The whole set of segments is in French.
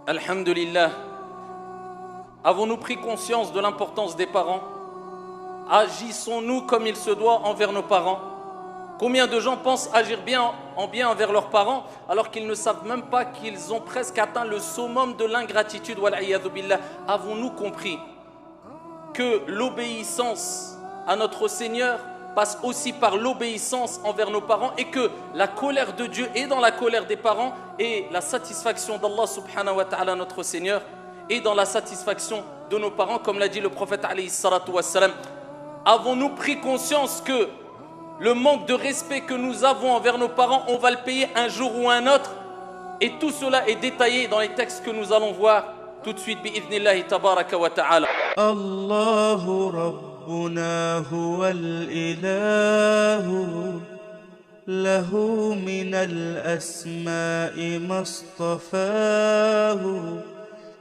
Alhamdulillah. Avons-nous pris conscience de l'importance des parents? Agissons-nous comme il se doit envers nos parents? Combien de gens pensent agir bien envers leurs parents alors qu'ils ne savent même pas qu'ils ont presque atteint le summum de l'ingratitude? Wal'iyadhu billah. Avons-nous compris que l'obéissance à notre Seigneur passe aussi par l'obéissance envers nos parents et que la colère de Dieu est dans la colère des parents et la satisfaction d'Allah subhanahu wa ta'ala notre Seigneur est dans la satisfaction de nos parents, comme l'a dit le prophète alayhi salatu wassalam. Avons-nous pris conscience que le manque de respect que nous avons envers nos parents, on va le payer un jour ou un autre? Et tout cela est détaillé dans les textes que nous allons voir tout de suite bi'idhnillahi tabaraka wa ta'ala. Allahu Rabbuna huwal ilahu lahu minal asma'i mastafahu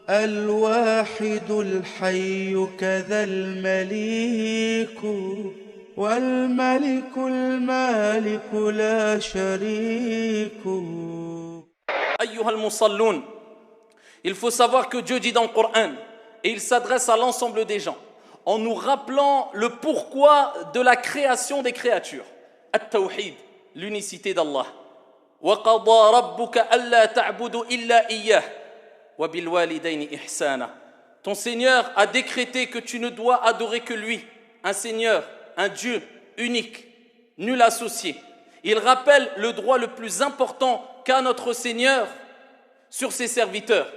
al-wahidul hayyu kadhal maliku والملك المالك لا شريك. أيها المصلون, il faut savoir que Dieu dit dans le Coran, et il s'adresse à l'ensemble des gens, en nous rappelant le pourquoi de la création des créatures. At-Tawhid, l'unicité d'Allah. وَقَضَى رَبُّكَ أَلَّا تَعْبُدُوا إِلَّا إِيَّهُ وَبِالْوَالِدَيْنِ إِحْسَانًا. Ton Seigneur a décrété que tu ne dois adorer que lui, un Seigneur, un Dieu unique, nul associé. Il rappelle le droit le plus important qu'a notre Seigneur sur ses serviteurs.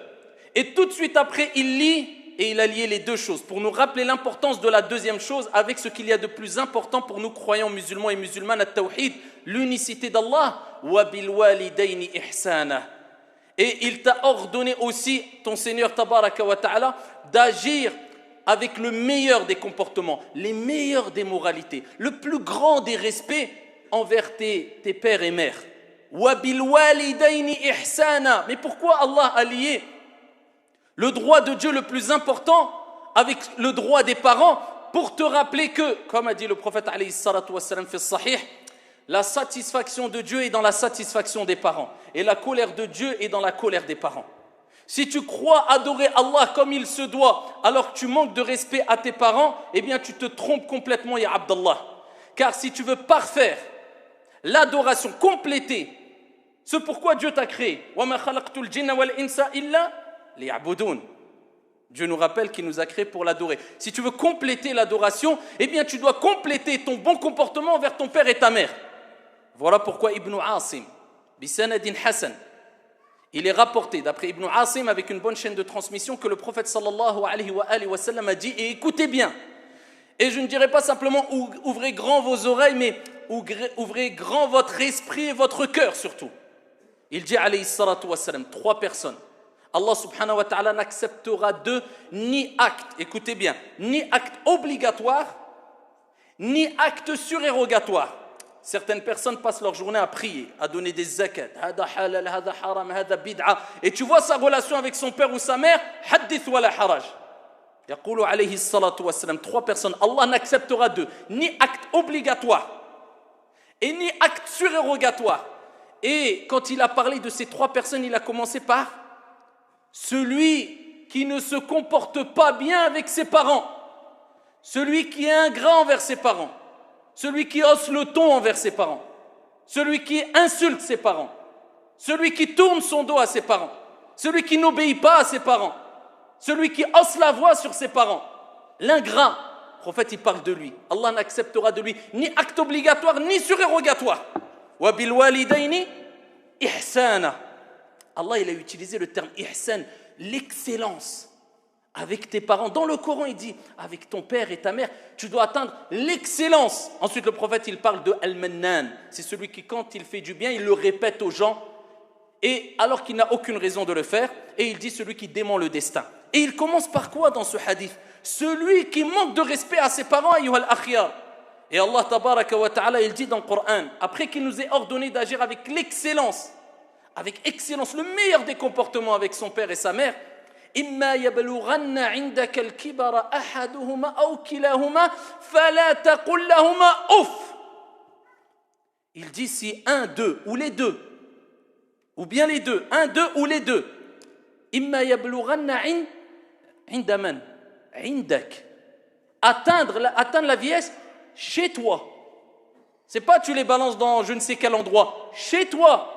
Et tout de suite après, il lie et il a lié les deux choses pour nous rappeler l'importance de la deuxième chose avec ce qu'il y a de plus important pour nous croyants musulmans et musulmanes, at-tawhid, l'unicité d'Allah. Wa bil walidayni ihsana. Et il t'a ordonné aussi, ton Seigneur tabaraka wa ta'ala, d'agir avec le meilleur des comportements, les meilleures des moralités, le plus grand des respects envers tes pères et mères. Wa bil walidayni ihsana. Mais pourquoi Allah a lié le droit de Dieu le plus important avec le droit des parents? Pour te rappeler que, comme a dit le prophète alayhi salatu wassalam fi sahih, la satisfaction de Dieu est dans la satisfaction des parents et la colère de Dieu est dans la colère des parents. Si tu crois adorer Allah comme il se doit alors que tu manques de respect à tes parents, eh bien tu te trompes complètement, ya Abdallah. Car si tu veux parfaire l'adoration, compléter ce pourquoi Dieu t'a créé, وَمَا خَلَقْتُ الْجِنَّ وَالْإِنسَ إِلَّا لِيَعْبُدُونَ. Dieu nous rappelle qu'il nous a créés pour l'adorer. Si tu veux compléter l'adoration, eh bien tu dois compléter ton bon comportement envers ton père et ta mère. Voilà pourquoi Ibn Asim, bisanadin Hassan, il est rapporté d'après Ibn Asim avec une bonne chaîne de transmission que le prophète sallallahu alayhi wa sallam a dit, et écoutez bien, et je ne dirais pas simplement ouvrez grand vos oreilles, mais ouvrez grand votre esprit et votre cœur surtout. Il dit alayhi salatu wa sallam, 3 personnes, Allah subhanahu wa ta'ala n'acceptera d'eux ni acte, écoutez bien, ni acte obligatoire, ni acte surérogatoire. Certaines personnes passent leur journée à prier, à donner des zakat, hada halal, hada haram, hada bid'a. Et tu vois sa relation avec son père ou sa mère, hadith wala haraj. Yaqulu alayhi salatu wassalam, 3 personnes, Allah n'acceptera d'eux ni acte obligatoire et ni acte surérogatoire. Et quand il a parlé de ces 3 personnes, il a commencé par celui qui ne se comporte pas bien avec ses parents, celui qui est ingrat envers ses parents, celui qui hausse le ton envers ses parents, celui qui insulte ses parents, celui qui tourne son dos à ses parents, celui qui n'obéit pas à ses parents, celui qui hausse la voix sur ses parents, l'ingrat. Le prophète il parle de lui. Allah n'acceptera de lui ni acte obligatoire ni surérogatoire. Wa bil walidayni ihsana. Allah il a utilisé le terme ihsan, l'excellence avec tes parents. Dans le Coran, il dit, avec ton père et ta mère, tu dois atteindre l'excellence. Ensuite, le prophète, il parle de Al-Mannan. C'est celui qui, quand il fait du bien, il le répète aux gens, et alors qu'il n'a aucune raison de le faire. Et il dit celui qui dément le destin. Et il commence par quoi dans ce hadith? Celui qui manque de respect à ses parents, ayyuhal akhyar. Et Allah, tabaraka wa ta'ala, il dit dans le Coran, après qu'il nous ait ordonné d'agir avec l'excellence, le meilleur des comportements avec son père et sa mère, إما يبلغن عندك الكبر أحدهما أو كلاهما فلا تقل لهما أف. Il dit si un, deux ou les deux, ou bien les deux, un, deux ou les deux, imma yablughanna inda man indak. Atteindre la vieillesse chez toi. C'est pas tu les balances dans je ne sais quel endroit, chez toi.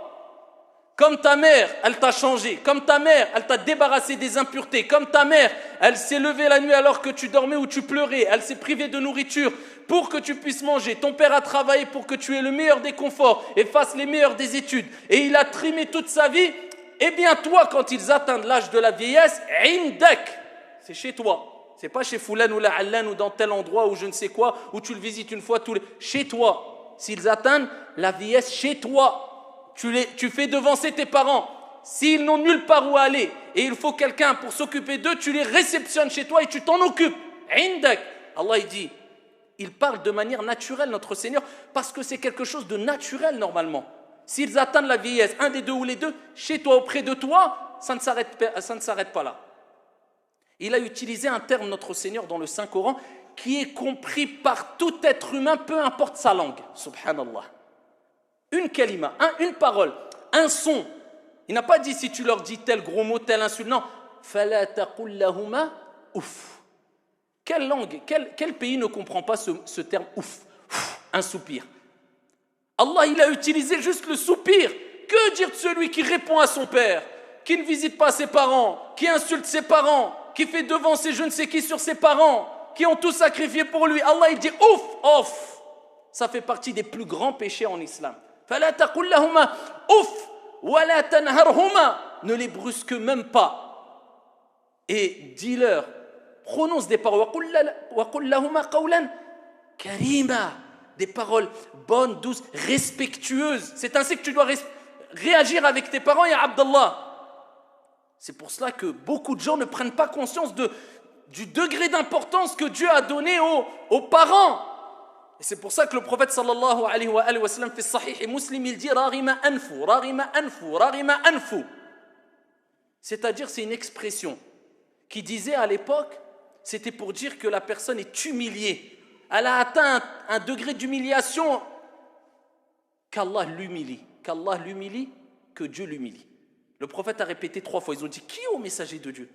Comme ta mère, elle t'a changé. Comme ta mère, elle t'a débarrassé des impuretés. Comme ta mère, elle s'est levée la nuit alors que tu dormais ou tu pleurais. Elle s'est privée de nourriture pour que tu puisses manger. Ton père a travaillé pour que tu aies le meilleur des conforts et fasses les meilleures des études. Et il a trimé toute sa vie. Eh bien toi, quand ils atteignent l'âge de la vieillesse, indak, c'est chez toi. C'est pas chez Foulan ou la Allan ou dans tel endroit ou je ne sais quoi, où tu le visites une fois tous les... Chez toi. S'ils atteignent la vieillesse chez toi, tu fais devancer tes parents. S'ils n'ont nulle part où aller et il faut quelqu'un pour s'occuper d'eux, tu les réceptionnes chez toi et tu t'en occupes. Indak. Allah il dit, il parle de manière naturelle, notre Seigneur, parce que c'est quelque chose de naturel normalement. S'ils atteignent la vieillesse, un des deux ou les deux, chez toi, auprès de toi, ça ne s'arrête pas là. Il a utilisé un terme, notre Seigneur, dans le Saint-Coran, qui est compris par tout être humain, peu importe sa langue. Subhanallah. Une kalima, une parole, un son. Il n'a pas dit si tu leur dis tel gros mot, tel insulte. Non. Fala taqul lahuma ouf. Quelle langue, quel pays ne comprend pas ce terme ouf, un soupir. Allah, il a utilisé juste le soupir. Que dire de celui qui répond à son père, qui ne visite pas ses parents, qui insulte ses parents, qui fait devancer je ne sais qui sur ses parents, qui ont tout sacrifié pour lui. Allah, il dit ouf. Ça fait partie des plus grands péchés en islam. فَلَا تَقُلْ لَهُمَا ouf وَلَا تَنْهَرْهُمَا. Ne les brusque même pas. Et dis-leur, prononce des paroles. وَقُلْ لَهُمَا قَوْلًا كَرِيمًا. Des paroles bonnes, douces, respectueuses. C'est ainsi que tu dois réagir avec tes parents, ya Abdallah. C'est pour cela que beaucoup de gens ne prennent pas conscience du degré d'importance que Dieu a donné aux parents. Et c'est pour ça que le prophète sallallahu alayhi wa sallam fait sahih et muslim, il dit rarima anfu, rarima anfu, rarima anfu. C'est-à-dire c'est une expression qui disait à l'époque, c'était pour dire que la personne est humiliée. Elle a atteint un degré d'humiliation qu'Allah l'humilie, que Dieu l'humilie. Le prophète a répété 3 fois, ils ont dit qui est au messager de Dieu?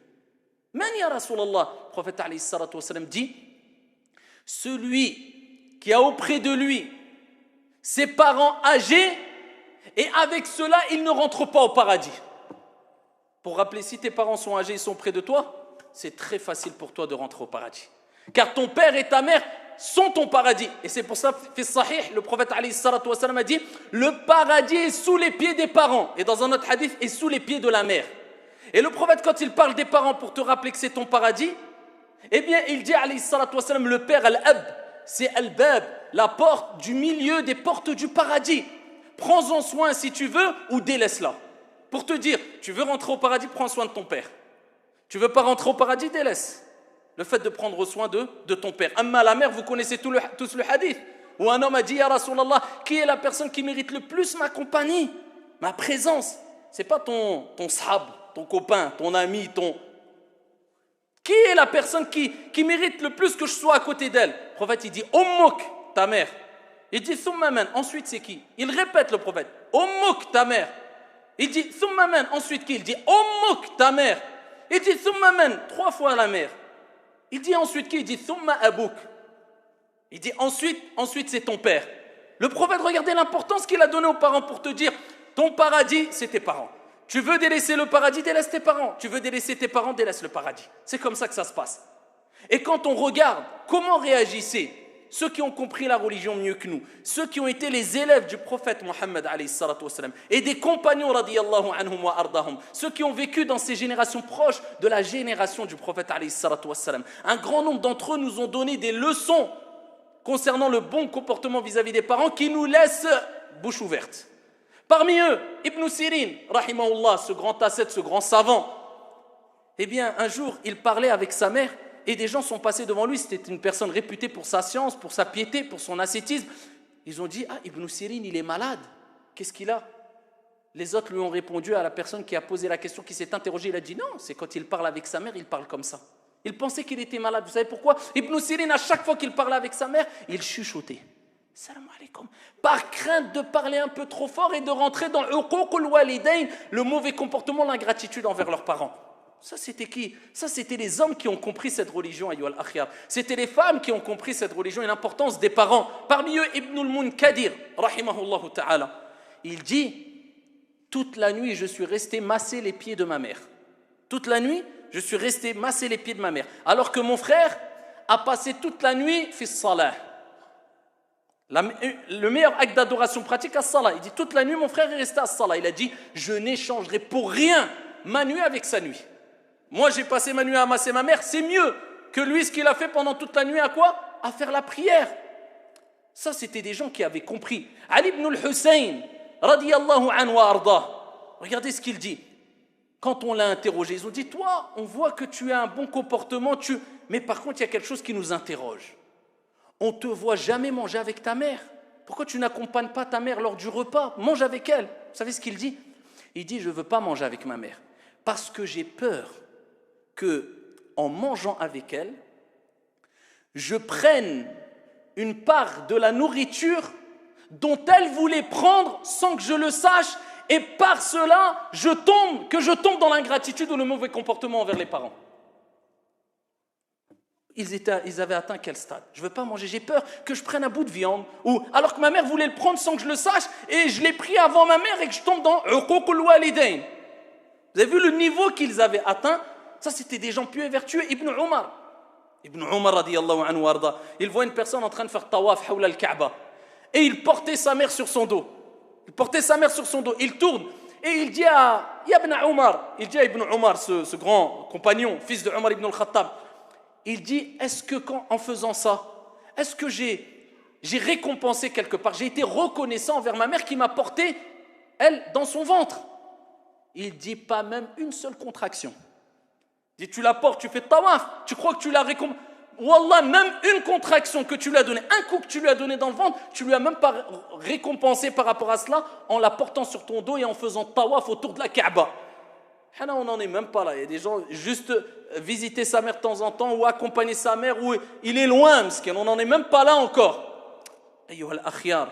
Man ya Rasulallah. Le prophète alayhi salatu wa sallam dit celui qui a auprès de lui ses parents âgés et avec cela il ne rentre pas au paradis. Pour rappeler, si tes parents sont âgés et sont près de toi, c'est très facile pour toi de rentrer au paradis. Car ton père et ta mère sont ton paradis. Et c'est pour ça, fait sahih, le prophète alayhi salatu wa sallam a dit le paradis est sous les pieds des parents. Et dans un autre hadith, est sous les pieds de la mère. Et le prophète, quand il parle des parents pour te rappeler que c'est ton paradis, eh bien, il dit alayhi salatu wa sallam, le père, al-ab, c'est al-bab, la porte du milieu des portes du paradis. Prends-en soin si tu veux ou délaisse-la. Pour te dire, tu veux rentrer au paradis, prends soin de ton père. Tu veux pas rentrer au paradis, délaisse. Le fait de prendre soin de ton père. Amma la mère, vous connaissez tous le hadith, où un homme a dit, ya Rasulallah, qui est la personne qui mérite le plus ma compagnie, ma présence? C'est pas ton sahab, ton copain, ton ami, Qui est la personne qui mérite le plus que je sois à côté d'elle? Le prophète, il dit, Ummuk, ta mère. Il dit, Thumma man. Ensuite, c'est qui? Il répète le prophète, Ummuk, ta mère. Il dit, Thumma man. Ensuite, qui? Il dit, Ummuk, ta mère. Il dit, Thumma man. 3 fois la mère. Il dit ensuite qui? Il dit, Thumma abouk. Il dit, ensuite, c'est ton père. Le prophète, regardez l'importance qu'il a donnée aux parents pour te dire, ton paradis, c'est tes parents. Tu veux délaisser le paradis, délaisse tes parents. Tu veux délaisser tes parents, délaisse le paradis. C'est comme ça que ça se passe. Et quand on regarde comment réagissaient ceux qui ont compris la religion mieux que nous, ceux qui ont été les élèves du prophète Mohammed alayhi salatu wassalam, et des compagnons radiyallahu anhum wa ardahum, ceux qui ont vécu dans ces générations proches de la génération du prophète alayhi salatu wassalam, un grand nombre d'entre eux nous ont donné des leçons concernant le bon comportement vis-à-vis des parents qui nous laissent bouche ouverte. Parmi eux, Ibn Sirin, rahimahullah, ce grand ascète, ce grand savant, eh bien, un jour, il parlait avec sa mère et des gens sont passés devant lui. C'était une personne réputée pour sa science, pour sa piété, pour son ascétisme. Ils ont dit, ah, Ibn Sirin, il est malade. Qu'est-ce qu'il a? Les autres lui ont répondu à la personne qui a posé la question, qui s'est interrogée. Il a dit, non, c'est quand il parle avec sa mère, il parle comme ça. Il pensait qu'il était malade. Vous savez pourquoi? Ibn Sirin, à chaque fois qu'il parlait avec sa mère, il chuchotait. Salam alaikum. Par crainte de parler un peu trop fort et de rentrer dans le mauvais comportement, l'ingratitude envers leurs parents. Ça, c'était qui? Ça, c'était les hommes qui ont compris cette religion, ayyuha al-akhyar. C'était les femmes qui ont compris cette religion et l'importance des parents. Parmi eux, Ibn al-Munkadir, rahimahullah ta'ala, il dit, toute la nuit, je suis resté masser les pieds de ma mère. Toute la nuit, je suis resté masser les pieds de ma mère. Alors que mon frère a passé toute la nuit fi salah. Le meilleur acte d'adoration pratique à salah. Il dit, toute la nuit, mon frère est resté à salah. Il a dit, je n'échangerai pour rien ma nuit avec sa nuit. Moi, j'ai passé ma nuit à masser ma mère, c'est mieux que lui, ce qu'il a fait pendant toute la nuit, à quoi? À faire la prière. Ça, c'était des gens qui avaient compris. Ali ibn al-Hussein, radiyallahu anhu wa arda. Regardez ce qu'il dit. Quand on l'a interrogé, ils ont dit, toi, on voit que tu as un bon comportement, mais par contre, il y a quelque chose qui nous interroge. On ne te voit jamais manger avec ta mère. Pourquoi tu n'accompagnes pas ta mère lors du repas? Mange avec elle. Vous savez ce qu'il dit? Il dit, je ne veux pas manger avec ma mère parce que j'ai peur que, en mangeant avec elle, je prenne une part de la nourriture dont elle voulait prendre sans que je le sache, et par cela, je tombe dans l'ingratitude ou le mauvais comportement envers les parents. Ils avaient atteint quel stade? Je ne veux pas manger, j'ai peur que je prenne un bout de viande, alors que ma mère voulait le prendre sans que je le sache, et je l'ai pris avant ma mère et que je tombe dans uququl walidain. Vous avez vu le niveau qu'ils avaient atteint? Ça, c'était des gens pieux et vertueux. Ibn Umar radiyallahu anhu arda, il voit une personne en train de faire tawaf hawla al-Kaaba et il portait sa mère sur son dos. Il tourne et il dit à Ibn Umar, ce grand compagnon, fils de Umar ibn al-Khattab, il dit, est-ce que en faisant ça, est-ce que j'ai récompensé quelque part, j'ai été reconnaissant envers ma mère qui m'a porté, elle, dans son ventre? Il dit, pas même une seule contraction. Il dit, tu la portes, tu fais tawaf, tu crois que tu l'as récompensé? Wallah, même une contraction que tu lui as donnée, un coup que tu lui as donné dans le ventre, tu lui as même pas récompensé par rapport à cela en la portant sur ton dos et en faisant tawaf autour de la Kaaba. On n'en est même pas là. Il y a des gens, juste visiter sa mère de temps en temps ou accompagner sa mère, ou il est loin, miskin. On n'en est même pas là encore. Ayyuha al-akhyar,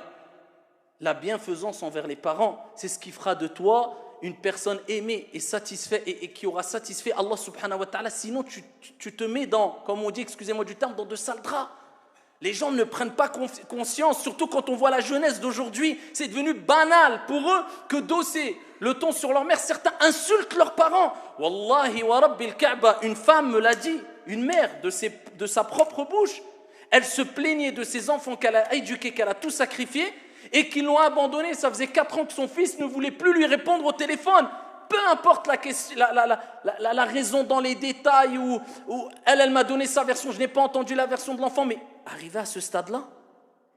la bienfaisance envers les parents, c'est ce qui fera de toi une personne aimée et satisfaite et qui aura satisfait Allah subhanahu wa ta'ala. Sinon, tu te mets dans, comme on dit, excusez-moi du terme, dans de sales draps. Les gens ne prennent pas conscience, surtout quand on voit la jeunesse d'aujourd'hui. C'est devenu banal pour eux que d'osser le ton sur leur mère. Certains insultent leurs parents. Wallahi wa rabbil Kaaba, une femme me l'a dit, une mère de sa propre bouche. Elle se plaignait de ses enfants qu'elle a éduqués, qu'elle a tout sacrifié et qu'ils l'ont abandonné. Ça faisait 4 ans que son fils ne voulait plus lui répondre au téléphone. Peu importe la raison dans les détails, où elle m'a donné sa version, je n'ai pas entendu la version de l'enfant, mais arrivé à ce stade-là,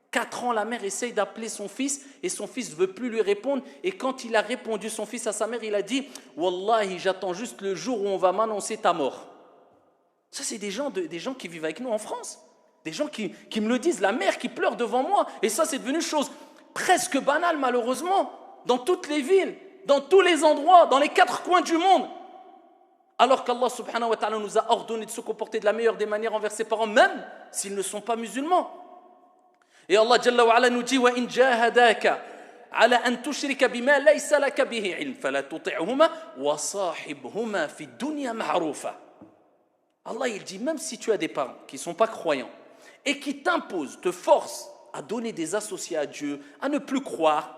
4 ans, la mère essaye d'appeler son fils et son fils ne veut plus lui répondre. Et quand il a répondu, son fils, à sa mère, il a dit « Wallahi, j'attends juste le jour où on va m'annoncer ta mort. » Ça, c'est des gens qui vivent avec nous en France. Des gens qui me le disent, la mère qui pleure devant moi. Et ça, c'est devenu chose presque banale, malheureusement, dans toutes les villes, dans tous les endroits, dans les 4 coins du monde. Alors qu'Allah subhanahu wa ta'ala nous a ordonné de se comporter de la meilleure des manières envers ses parents, même s'ils ne sont pas musulmans. Et Allah Jalla wa ala nous dit وَإِنْ جَاهَدَاكَ عَلَى أَن تُشْرِكَ بِمَا لَيْسَ لَكَ بِهِ عِلْمٌ فَلَا تُطِعْهُمَا وَصَاحِبْهُمَا فِي الدُّنْيَا مَعْرُوفًا. Allah, il dit, même si tu as des parents qui ne sont pas croyants et qui t'imposent, te forcent à donner des associés à Dieu, à ne plus croire,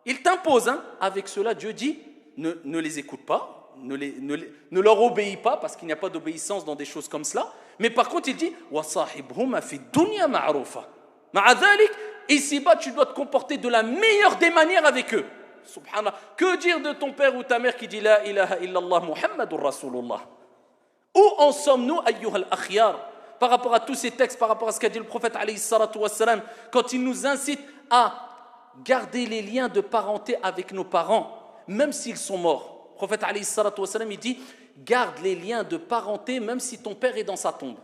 ils t'imposent, avec cela, Dieu dit, ne les écoute pas, ne leur obéis pas, parce qu'il n'y a pas d'obéissance dans des choses comme cela, mais par contre, il dit, وَصَاحِبْهُمَا فِي الدُّنْيا مَعْرُوفًا. مع ذلك, ici-bas, tu dois te comporter de la meilleure des manières avec eux. Subhanallah. Que dire de ton père ou ta mère qui dit La ilaha illallah Muhammadur Rasulullah? Où en sommes-nous, ayyuhal akhyar, par rapport à tous ces textes, par rapport à ce qu'a dit le prophète alayhi salatu wassalam, quand il nous incite à garder les liens de parenté avec nos parents, même s'ils sont morts. Le prophète alayhi salatu wassalam, il dit garde les liens de parenté même si ton père est dans sa tombe.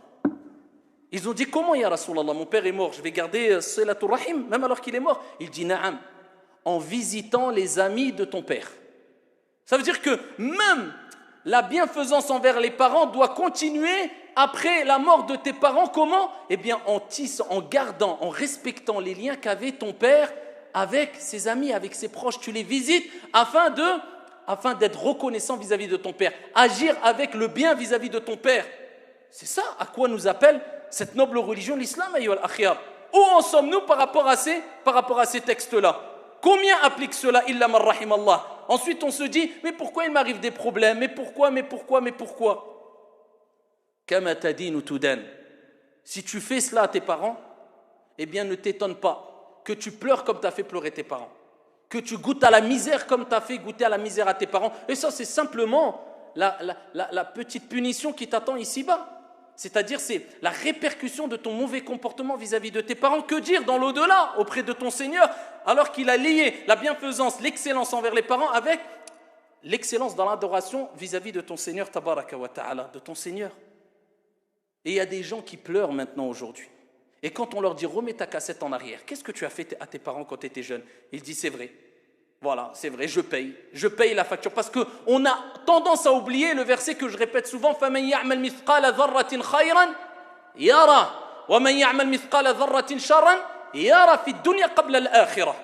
Ils ont dit comment ya Rasulallah, mon père est mort, je vais garder Silatul Rahim même alors qu'il est mort? Il dit na'am, en visitant les amis de ton père. Ça veut dire que même la bienfaisance envers les parents doit continuer après la mort de tes parents. Comment? Eh bien en tissant, en gardant, en respectant les liens qu'avait ton père avec ses amis, avec ses proches. Tu les visites afin de afin d'être reconnaissant vis-à-vis de ton père. Agir avec le bien vis-à-vis de ton père. C'est ça à quoi nous appelle cette noble religion, l'islam, ayyuhal akhyar. Où en sommes-nous par rapport à ces textes-là? Combien appliquent cela, illa man rahimallah? Ensuite, on se dit, mais pourquoi il m'arrive des problèmes? Mais pourquoi? Kama tadinu tudan. Si tu fais cela à tes parents, eh bien ne t'étonne pas que tu pleures comme tu as fait pleurer tes parents, que tu goûtes à la misère comme tu as fait goûter à la misère à tes parents. Et ça, c'est simplement la petite punition qui t'attend ici-bas. C'est-à-dire, c'est la répercussion de ton mauvais comportement vis-à-vis de tes parents. Que dire dans l'au-delà, auprès de ton Seigneur, alors qu'il a lié la bienfaisance, l'excellence envers les parents avec l'excellence dans l'adoration vis-à-vis de ton Seigneur, tabaraka wa ta'ala, de ton Seigneur. Et il y a des gens qui pleurent maintenant aujourd'hui. Et quand on leur dit, remets ta cassette en arrière, qu'est-ce que tu as fait à tes parents quand tu étais jeune? Ils disent, c'est vrai. Voilà, c'est vrai, je paye la facture. Parce qu'on a tendance à oublier le verset que je répète souvent, فَمَنْ يَعْمَلْ مِثْقَالَ ذَرَّةٍ خَيْرًا يَرَى وَمَنْ يَعْمَلْ مِثْقَالَ ذَرَّةٍ شَرًّا يَرَى فِي الدُّنْيَا قَبْلَ الْآخِرَةِ.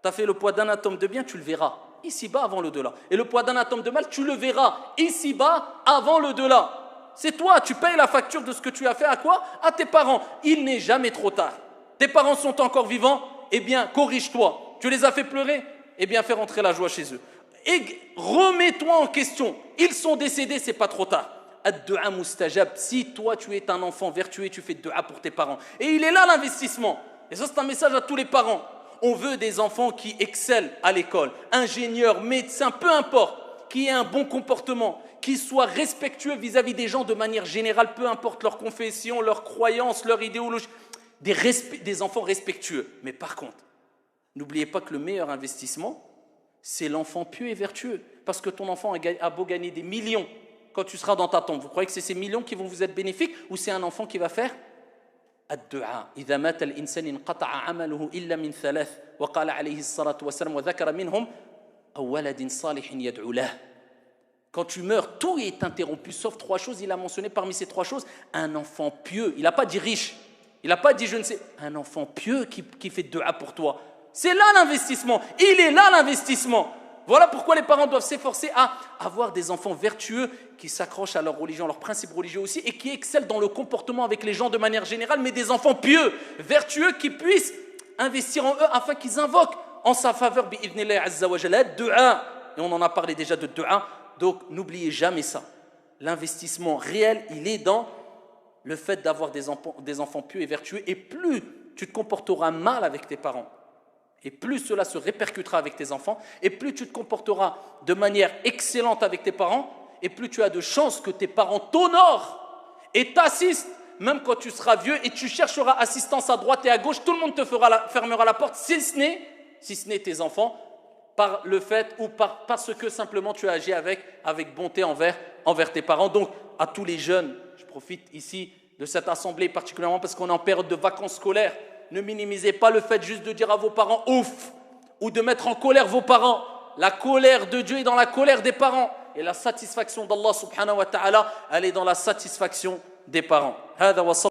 Tu as fait le poids d'un atome de bien, tu le verras ici-bas avant le delà. Et le poids d'un atome de mal, tu le verras ici-bas avant le delà. C'est toi, tu payes la facture de ce que tu as fait à quoi? À tes parents. Il n'est jamais trop tard. Tes parents sont encore vivants, eh bien, corrige-toi. Tu les as fait pleurer? Eh bien, fais rentrer la joie chez eux. Et remets-toi en question. Ils sont décédés, c'est pas trop tard. Ad-du'a mustajab. Si toi, tu es un enfant vertueux, tu fais du'a pour tes parents. Et il est là l'investissement. Et ça, c'est un message à tous les parents. On veut des enfants qui excellent à l'école. Ingénieurs, médecins, peu importe. Qui aient un bon comportement. Qui soient respectueux vis-à-vis des gens de manière générale. Peu importe leur confession, leur croyance, leur idéologie. Des enfants respectueux. Mais par contre, n'oubliez pas que le meilleur investissement, c'est l'enfant pieux et vertueux. Parce que ton enfant a beau gagner des millions quand tu seras dans ta tombe. Vous croyez que c'est ces millions qui vont vous être bénéfiques ou c'est un enfant qui va faire ad-du'a? إذا مات الإنسان انقطع عمله إلا من ثلاث وقال عليه الصلاة والسلام وذكر منهم أو ولد صالح يدعو له. Quand tu meurs, tout est interrompu, sauf trois choses. Il a mentionné parmi ces trois choses un enfant pieux. Il n'a pas dit riche. Il n'a pas dit je ne sais. Un enfant pieux qui fait du'a pour toi. C'est là l'investissement. Il est là l'investissement. Voilà pourquoi les parents doivent s'efforcer à avoir des enfants vertueux qui s'accrochent à leur religion, à leurs principes religieux aussi et qui excellent dans le comportement avec les gens de manière générale, mais des enfants pieux, vertueux qui puissent investir en eux afin qu'ils invoquent en sa faveur bi'idhnillahi azza wa jalla du'a. Et on en a parlé déjà de du'a. Donc n'oubliez jamais ça. L'investissement réel, il est dans le fait d'avoir des enfants pieux et vertueux. Et plus tu te comporteras mal avec tes parents, et plus cela se répercutera avec tes enfants, et plus tu te comporteras de manière excellente avec tes parents, et plus tu as de chances que tes parents t'honorent et t'assistent, même quand tu seras vieux, et tu chercheras assistance à droite et à gauche, tout le monde te fermera la porte, si ce n'est tes enfants, par le fait ou parce que simplement tu as agi avec bonté envers tes parents. Donc, à tous les jeunes, je profite ici de cette assemblée particulièrement parce qu'on est en période de vacances scolaires. Ne minimisez pas le fait juste de dire à vos parents « ouf » ou de mettre en colère vos parents. La colère de Dieu est dans la colère des parents. Et la satisfaction d'Allah subhanahu wa ta'ala, elle est dans la satisfaction des parents.